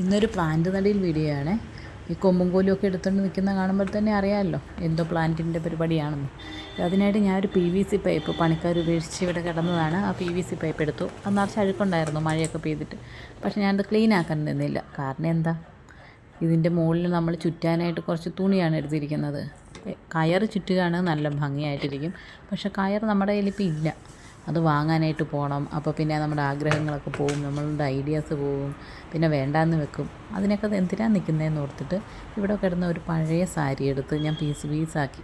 ഇന്നൊരു പ്ലാന്റ് നടീൽ വീഡിയോ ആണ്. ഈ കൊമ്പും കോലും ഒക്കെ എടുത്തുകൊണ്ട് നിൽക്കുന്ന കാണുമ്പോൾ തന്നെ അറിയാമല്ലോ എന്തോ പ്ലാന്റിൻ്റെ പരിപാടിയാണെന്ന്. അതിനായിട്ട് ഞാനൊരു PVC പൈപ്പ് പണിക്കാർ ഉപേക്ഷിച്ച് ഇവിടെ കിടന്നതാണ്. ആ PVC പൈപ്പ് എടുത്തു. അത് നിറച്ച് അഴുക്കുണ്ടായിരുന്നു മഴയൊക്കെ പെയ്തിട്ട്. പക്ഷേ ഞാനത് ക്ലീൻ ആക്കാൻ നിന്നില്ല. കാരണം എന്താ, ഇതിൻ്റെ മുകളിൽ നമ്മൾ ചുറ്റാനായിട്ട് കുറച്ച് തുണിയാണ് എടുത്തിരിക്കുന്നത്. കയർ ചുറ്റുകയാണ് നല്ല ഭംഗിയായിട്ടിരിക്കും. പക്ഷേ കയർ നമ്മുടെ കയ്യിലിപ്പോൾ ഇല്ല. അത് വാങ്ങാനായിട്ട് പോകണം. അപ്പോൾ പിന്നെ നമ്മുടെ ആഗ്രഹങ്ങളൊക്കെ പോവും, നമ്മളുടെ ഐഡിയാസ് പോവും, പിന്നെ വേണ്ടാന്ന് വെക്കും. അതിനൊക്കെ എന്തിനാണ് നിൽക്കുന്നതെന്ന് ഓർത്തിട്ട് ഇവിടെ കിടന്ന ഒരു പഴയ സാരി എടുത്ത് ഞാൻ പീസാക്കി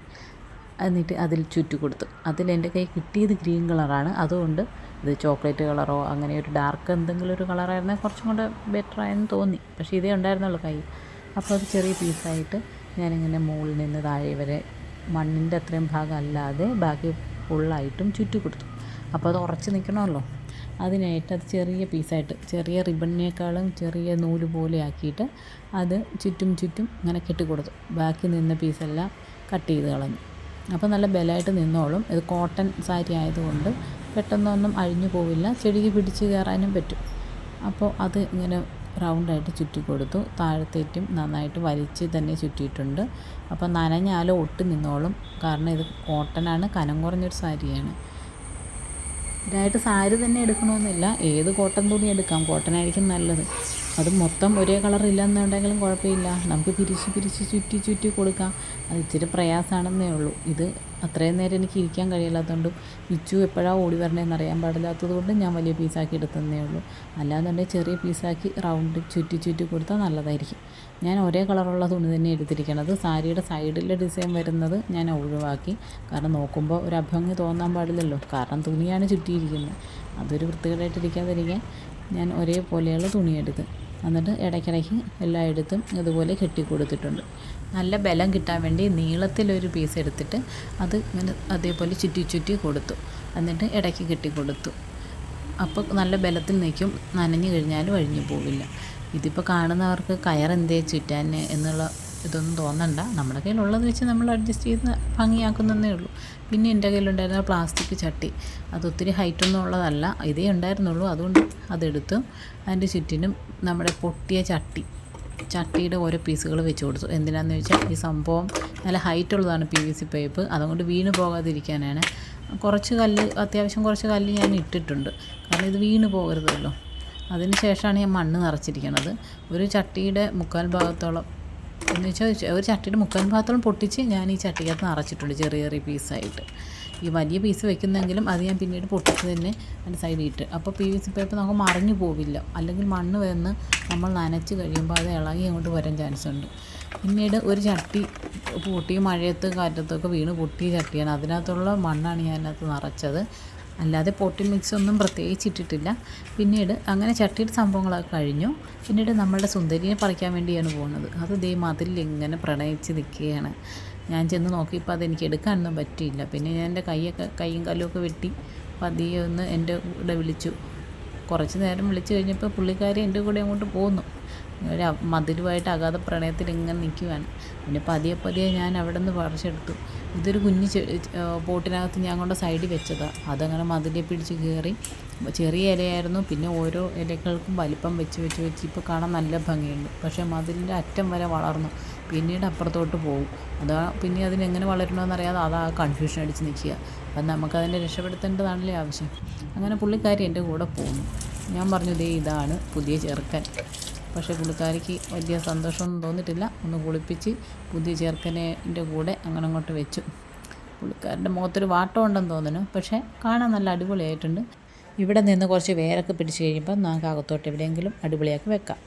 എന്നിട്ട് അതിൽ ചുറ്റി കൊടുത്തു. അതിലെൻ്റെ കൈ കിട്ടിയത് ഗ്രീൻ കളറാണ്. അതുകൊണ്ട് ഇത് ചോക്ലേറ്റ് കളറോ അങ്ങനെ ഒരു ഡാർക്ക് എന്തെങ്കിലും ഒരു കളറായിരുന്നെങ്കിൽ കുറച്ചും കൂടെ ബെറ്റർ ആയെന്ന് തോന്നി. പക്ഷേ ഇതേ ഉണ്ടായിരുന്നുള്ളൂ കൈ. അപ്പോൾ അത് ചെറിയ പീസായിട്ട് ഞാനിങ്ങനെ മുകളിൽ നിന്ന് താഴെ വരെ മണ്ണിൻ്റെ അത്രയും ഭാഗം അല്ലാതെ ബാക്കി ഫുള്ളായിട്ടും ചുറ്റി കൊടുത്തു. അപ്പോൾ അത് ഉറച്ച് നിൽക്കണമല്ലോ. അതിനായിട്ട് അത് ചെറിയ പീസായിട്ട്, ചെറിയ റിബണിനേക്കാളും ചെറിയ നൂല് പോലെ ആക്കിയിട്ട് അത് ചുറ്റും ഇങ്ങനെ കെട്ടിക്കൊടുത്തു. ബാക്കി നിന്ന പീസെല്ലാം കട്ട് ചെയ്ത് കളഞ്ഞു. അപ്പോൾ നല്ല ബലമായിട്ട് നിന്നോളും. ഇത് കോട്ടൺ സാരി ആയതുകൊണ്ട് പെട്ടെന്നൊന്നും അഴിഞ്ഞു പോവില്ല, ചെടിക്ക് പിടിച്ച് കയറാനും പറ്റും. അപ്പോൾ അത് ഇങ്ങനെ റൗണ്ടായിട്ട് ചുറ്റി കൊടുത്തു. താഴത്തേറ്റും നന്നായിട്ട് വലിച്ച് തന്നെ ചുറ്റിയിട്ടുണ്ട്. അപ്പോൾ നനഞ്ഞാലും ഒട്ടി നിന്നോളും. കാരണം ഇത് കോട്ടനാണ്, കനം കുറഞ്ഞൊരു സാരിയാണ്. ഇതായിട്ട് സാരി തന്നെ എടുക്കണമെന്നില്ല, ഏത് കോട്ടൺ തുണി എടുക്കാം. കോട്ടൺ ആയിരിക്കും നല്ലത്. അത് മൊത്തം ഒരേ കളറില്ലെന്നുണ്ടെങ്കിലും കുഴപ്പമില്ല, നമുക്ക് പിരിച്ച് ചുറ്റി കൊടുക്കാം. അത് ഇച്ചിരി പ്രയാസമാണെന്നേ ഉള്ളൂ. ഇത് അത്രയും നേരം എനിക്ക് ഇരിക്കാൻ കഴിയില്ലാത്തതുകൊണ്ട് ഇച്ചു എപ്പോഴാണ് ഓടി വരണേന്ന് അറിയാൻ പാടില്ലാത്തത് കൊണ്ട് ഞാൻ വലിയ പീസാക്കി എടുത്തതേ ഉള്ളൂ. അല്ലാന്നുണ്ടെങ്കിൽ ചെറിയ പീസാക്കി റൗണ്ട് ചുറ്റി കൊടുത്താൽ നല്ലതായിരിക്കും. ഞാൻ ഒരേ കളറുള്ള തുണി തന്നെ എടുത്തിരിക്കണത്. സാരിയുടെ സൈഡിലെ ഡിസൈൻ വരുന്നത് ഞാൻ ഒഴിവാക്കി. കാരണം നോക്കുമ്പോൾ ഒരു അഭംഗി തോന്നാൻ പാടില്ലല്ലോ. കാരണം തുണിയാണ് ചുറ്റിയിരിക്കുന്നത്. അതൊരു വൃത്തികേടായിട്ടിരിക്കാതിരിക്കാൻ ഞാൻ ഒരേപോലെയുള്ള തുണിയെടുത്ത് എന്നിട്ട് ഇടയ്ക്കിടയ്ക്ക് എല്ലായിടത്തും ഇതുപോലെ കെട്ടി കൊടുത്തിട്ടുണ്ട്. നല്ല ബലം കിട്ടാൻ വേണ്ടി നീളത്തിലൊരു പീസ് എടുത്തിട്ട് അത് ഇങ്ങനെ അതേപോലെ ചുറ്റി കൊടുത്തു. എന്നിട്ട് ഇടയ്ക്ക് കെട്ടി കൊടുത്തു. അപ്പോൾ നല്ല ബലത്തിൽ നിൽക്കും, നനഞ്ഞു കഴിഞ്ഞാലും അഴിഞ്ഞു പോവില്ല. ഇതിപ്പോൾ കാണുന്നവർക്ക് കയറെന്തേ ചുറ്റാൻ എന്നുള്ള ഇതൊന്നും തോന്നണ്ട. നമ്മുടെ കയ്യിലുള്ളത് വെച്ച് നമ്മൾ അഡ്ജസ്റ്റ് ചെയ്ത് ഭംഗിയാക്കുന്നതേ ഉള്ളൂ. പിന്നെ എൻ്റെ കയ്യിലുണ്ടായിരുന്ന പ്ലാസ്റ്റിക് ചട്ടി, അതൊത്തിരി ഹൈറ്റൊന്നും ഉള്ളതല്ല, ഇതേ ഉണ്ടായിരുന്നുള്ളൂ. അതുകൊണ്ട് അതെടുത്ത് അതിൻ്റെ ചുറ്റിനും നമ്മുടെ പൊട്ടിയ ചട്ടിയുടെ ഓരോ പീസുകൾ വെച്ച് കൊടുത്തു. എന്തിനാണെന്ന് വെച്ചാൽ ഈ സംഭവം നല്ല ഹൈറ്റുള്ളതാണ് PVC പൈപ്പ്. അതുകൊണ്ട് വീണ് പോകാതിരിക്കാനാണ്. അത്യാവശ്യം കുറച്ച് കല്ല് ഞാൻ ഇട്ടിട്ടുണ്ട്. കാരണം ഇത് വീണ് പോകരുതല്ലോ. അതിന് ശേഷമാണ് ഞാൻ മണ്ണ് നിറച്ചിരിക്കുന്നത്. ഒരു ചട്ടിയുടെ മുക്കാൽ ഭാഗത്തോളം എന്ന് വെച്ചാൽ ഒരു ചട്ടിയുടെ മുക്കാൽ ഭാഗത്തോളം പൊട്ടിച്ച് ഞാൻ ഈ ചട്ടിക്കകത്ത് നിറച്ചിട്ടുണ്ട് ചെറിയ പീസായിട്ട്. ഈ വലിയ പീസ് വെക്കുന്നെങ്കിലും അത് ഞാൻ പിന്നീട് പൊട്ടിച്ച് തന്നെ അതിൻ്റെ സൈഡിൽ ഇട്ട്. അപ്പോൾ PVC പൈപ്പ് നമുക്ക് മറിഞ്ഞു പോവില്ല. അല്ലെങ്കിൽ മണ്ണ് വന്ന് നമ്മൾ നനച്ച് കഴിയുമ്പോൾ അത് ഇളകി അങ്ങോട്ട് വരാൻ ചാൻസ് ഉണ്ട്. പിന്നീട് ഒരു ചട്ടി പൊട്ടി മഴയത്ത് കാറ്റത്തൊക്കെ വീണ് പൊട്ടിയ ചട്ടിയാണ്. അതിനകത്തുള്ള മണ്ണാണ് ഞാൻ അതിനകത്ത് നിറച്ചത്. അല്ലാതെ പോട്ടി മിക്സ് ഒന്നും പ്രത്യേകിച്ച് ഇട്ടിട്ടില്ല. പിന്നീട് അങ്ങനെ ചട്ടിയുടെ സംഭവങ്ങളൊക്കെ കഴിഞ്ഞു. പിന്നീട് നമ്മളുടെ സുന്ദരിയെ പറിക്കാൻ വേണ്ടിയാണ് പോകുന്നത്. അത് ദേ മതിലിൽ ഇങ്ങനെ പ്രണയിച്ച് നിൽക്കുകയാണ്. ഞാൻ ചെന്ന് നോക്കിയപ്പോൾ അതെനിക്ക് എടുക്കാനൊന്നും പറ്റിയില്ല. പിന്നെ ഞാൻ എൻ്റെ കൈയും കാലുമൊക്കെ വെട്ടി പതിയെ ഒന്ന് എൻ്റെ കൂടെ വിളിച്ചു. കുറച്ച് നേരം വിളിച്ചു കഴിഞ്ഞപ്പോൾ പുള്ളിക്കാരി എൻ്റെ കൂടെ അങ്ങോട്ട് പോന്നു. ഒരു മതിലുമായിട്ട് അഗാധ പ്രണയത്തിൽ ഇങ്ങനെ നിൽക്കുവാണ്. പിന്നെ പതിയെ ഞാൻ അവിടെ നിന്ന് പറിച്ചെടുത്തു. ഇതൊരു കുഞ്ഞ് പോട്ടിനകത്ത് ഞാൻ കൊണ്ട് സൈഡിൽ വെച്ചതാണ്. അതങ്ങനെ മതിലെ പിടിച്ച് കയറി. ചെറിയ ഇലയായിരുന്നു. പിന്നെ ഓരോ ഇലകൾക്കും വലിപ്പം വെച്ച് ഇപ്പോൾ കാണാൻ നല്ല ഭംഗിയുണ്ട്. പക്ഷേ മതിലിൻ്റെ അറ്റം വരെ വളർന്നു. പിന്നീട് അപ്പുറത്തോട്ട് പോകും. പിന്നെ അതിനെങ്ങനെ വളരണമെന്നറിയാതെ അതാ കൺഫ്യൂഷൻ അടിച്ച് നിൽക്കുക. അപ്പം നമുക്കതിനെ രക്ഷപ്പെടുത്തേണ്ടതാണല്ലേ ആവശ്യം. അങ്ങനെ പുള്ളിക്കാരി എൻ്റെ കൂടെ പോകുന്നു. ഞാൻ പറഞ്ഞു, ദേ ഇതാണ് പുതിയ ചെറുക്കൻ. പക്ഷേ പുള്ളിക്കാരിക്ക് വലിയ സന്തോഷമൊന്നും തോന്നിയിട്ടില്ല. ഒന്ന് കുളിപ്പിച്ച് പുതിയ ചെറുക്കൻ്റെ കൂടെ അങ്ങോട്ട് വെച്ചു. പുള്ളിക്കാരൻ്റെ മുഖത്തൊരു വാട്ടം ഉണ്ടെന്ന് തോന്നുന്നു. പക്ഷേ കാണാൻ നല്ല അടിപൊളിയായിട്ടുണ്ട്. ഇവിടെ നിന്ന് കുറച്ച് വേരൊക്കെ പിടിച്ച് കഴിയുമ്പോൾ നമുക്ക് അകത്തോട്ട് എവിടെയെങ്കിലും അടിപൊളിയാക്കി വെക്കാം.